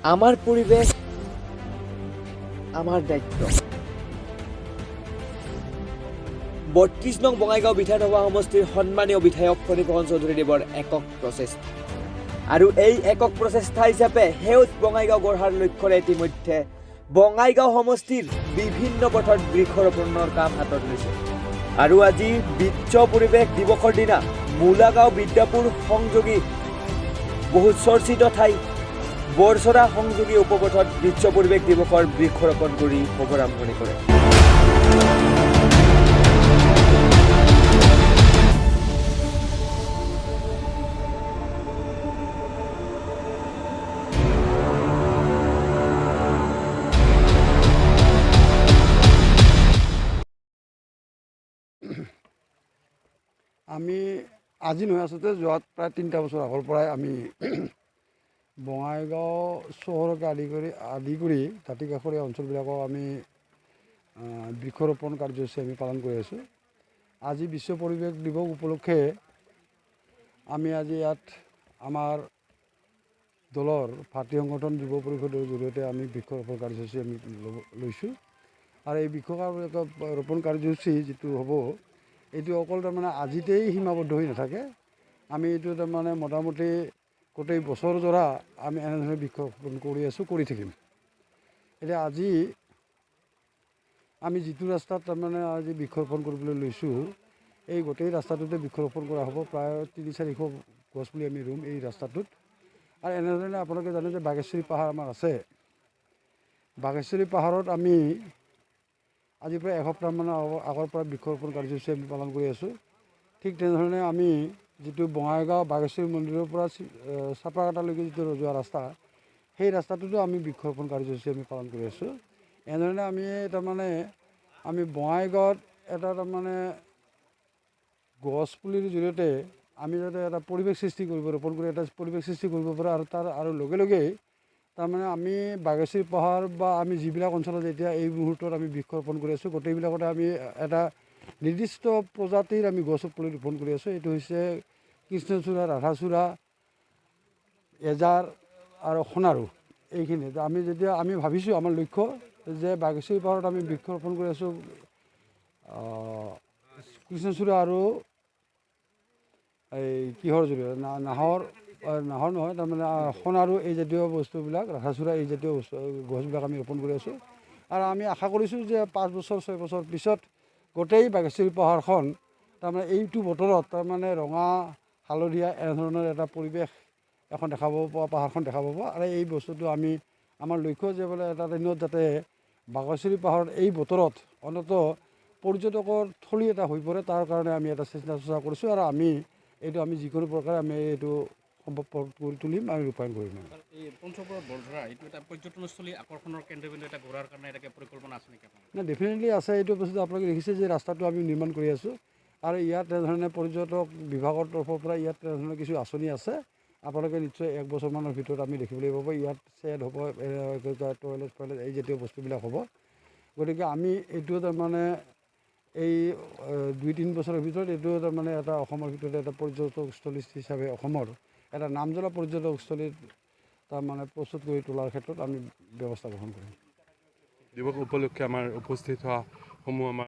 আমাৰ পৰিবেশ আমাৰ দায়িত্ব। ৩২ নং বঙাইগাঁও বিধানসভা সমষ্টিৰ সন্মানীয় বিধায়ক ফণীভূষণ চৌধুৰীদেৱৰ একক প্ৰচেষ্টা আৰু এই একক প্ৰচেষ্টা হিচাপে সেউজ বঙাইগাঁও গঢ়াৰ লক্ষ্যৰে ইতিমধ্যে বঙাইগাঁও সমষ্টিৰ বিভিন্ন পথত বৃক্ষৰোপণৰ কাম হাতত লৈছে। আৰু আজি বিশ্ব পৰিৱেশ দিৱসৰ দিনা মূলাগাঁও বিদ্যাপুৰ সংযোগী বহু চৰ্চিত ঠাই বৰচৰা সংযোগী উপপথত বিশ্ব পৰিৱেশ দিৱসৰ বৃক্ষৰোপণ কৰি শুভাৰম্ভণি কৰে। আমি আজি নহয় আচলতে যোৱাত প্ৰায় ৩টা বছৰ আগৰ পৰাই আমি বঙাইগাঁও চহৰকে আদি কৰি দাঁতিকাষৰীয়া অঞ্চলবিলাকক আমি বৃক্ষৰোপণ কাৰ্যসূচী আমি পালন কৰি আছোঁ। আজি বিশ্ব পৰিৱেশ দিৱস উপলক্ষে আমি আজি ইয়াত আমাৰ দলৰ ভাতৃ সংগঠন যুৱ পৰিষদৰ জৰিয়তে আমি বৃক্ষৰোপণ কাৰ্যসূচী আমি লৈছোঁ। আৰু এই বৃক্ষৰোপণ কাৰ্যসূচী যিটো হ'ব এইটো অকল তাৰমানে আজিতেই সীমাবদ্ধ হৈ নাথাকে। আমি এইটো তাৰমানে মোটামুটি গোটেই বছৰজোৰা আমি এনেধৰণে বৃক্ষৰোপণ কৰি আছোঁ, কৰি থাকিম। এতিয়া আজি আমি যিটো ৰাস্তাত তাৰমানে আজি বৃক্ষৰোপণ কৰিবলৈ লৈছোঁ এই গোটেই ৰাস্তাটোতে বৃক্ষৰোপণ কৰা হ'ব। প্ৰায় ৩০-৪০০ গছপুলি আমি ৰুম এই ৰাস্তাটোত। আৰু এনেধৰণে আপোনালোকে জানে যে বাঘেশ্বৰী পাহাৰ আমাৰ আছে। বাঘেশ্বৰী পাহাৰত আমি আজি প্ৰায় এসপ্তাহমানৰ আগৰ পৰা বৃক্ষৰোপণ কাৰ্যসূচী আমি পালন কৰি আছোঁ। ঠিক তেনেধৰণে আমি যিটো বঙাইগাঁও বাঘেশ্বৰী মন্দিৰৰ পৰা চাপাকাটালৈকে যিটো যোৱা ৰাস্তা সেই ৰাস্তাটোতো আমি বৃক্ষৰোপণ কাৰ্যসূচী আমি পালন কৰি আছোঁ। এনেধৰণে আমি তাৰমানে আমি বঙাইগাঁৱত এটা তাৰমানে গছপুলিৰ জৰিয়তে আমি যাতে এটা পৰিৱেশ সৃষ্টি কৰিব ৰোপণ কৰি এটা পৰিৱেশ সৃষ্টি কৰিব পাৰোঁ। আৰু তাৰ আৰু লগে লগেই তাৰমানে আমি বাঘেশ্বৰী পাহাৰ বা আমি যিবিলাক অঞ্চলত এতিয়া এই মুহূৰ্তত আমি বৃক্ষৰোপণ কৰি আছোঁ গোটেইবিলাকতে আমি এটা নিৰ্দিষ্ট প্ৰজাতিৰ আমি গছ পুলি ৰোপণ কৰি আছোঁ। এইটো হৈছে কৃষ্ণচূড়া, ৰাধাচূড়া, এজাৰ আৰু সোণাৰু। এইখিনি আমি ভাবিছোঁ আমাৰ লক্ষ্য যে বাঘেশ্বৰী পাহাৰত আমি বৃক্ষৰোপণ কৰি আছোঁ কৃষ্ণচূড়া আৰু এই কিহৰ জৰিয়তে নাহৰ নহয় তাৰমানে সোণাৰু এই জাতীয় বস্তুবিলাক, ৰাধাচূড়া এই জাতীয় গছবিলাক আমি ৰোপণ কৰি আছোঁ। আৰু আমি আশা কৰিছোঁ যে 5 বছৰ 6 বছৰ পিছত গোটেই বাঘেশ্বৰী পাহাৰখন তাৰমানে এইটো বতৰত তাৰমানে ৰঙা হালধীয়া এনেধৰণৰ এটা পৰিৱেশ এখন দেখা পাব, পাহাৰখন দেখা পাব। আৰু এই বস্তুটো আমাৰ লক্ষ্য যে বোলে এটা দিনত যাতে বাঘেশ্বৰী পাহাৰত এই বতৰত অন্ততঃ পৰ্যটকৰ থলী এটা হৈ পৰে তাৰ কাৰণে আমি এটা চেষ্টা চৰ্চা কৰিছোঁ। আৰু আমি যিকোনো প্ৰকাৰে আমি এইটো সম্ভৱ কৰি তুলিম, আমি ৰূপায়ণ কৰিম। এই পঞ্চপুৰত বৰঝৰা এইটো এটা পৰ্যটনস্থলী আকৰ্ষণৰ কেন্দ্ৰবিন্দু এটা গঢ়াৰ কাৰণে এটা পৰিকল্পনা আছে নেকি আপোনাৰ? নাই, ডেফিনেটলি আছে। এইটো বস্তু আপোনালোকে দেখিছে যে ৰাস্তাটো আমি নিৰ্মাণ কৰি আছোঁ। আৰু ইয়াত তেনেধৰণে পৰ্যটক বিভাগৰ তৰফৰ পৰা ইয়াত তেনেধৰণৰ কিছু আঁচনি আছে। আপোনালোকে নিশ্চয় 1 বছৰমানৰ ভিতৰত আমি দেখিবলৈ পাব। ইয়াত শ্বেড হ'ব, টয়লেট এই জাতীয় বস্তুবিলাক হ'ব। গতিকে আমি এইটো তাৰমানে এই 2-3 বছৰৰ ভিতৰত এইটো তাৰমানে এটা অসমৰ ভিতৰত এটা পৰ্যটকস্থলী হিচাপে অসমৰ এটা নামজ্বলা পৰ্যটকস্থলীত তাৰমানে প্ৰস্তুত কৰি তোলাৰ ক্ষেত্ৰত আমি ব্যৱস্থা গ্ৰহণ কৰিম। দিৱস উপলক্ষে আমাৰ উপস্থিত হোৱা সমূহ আমাৰ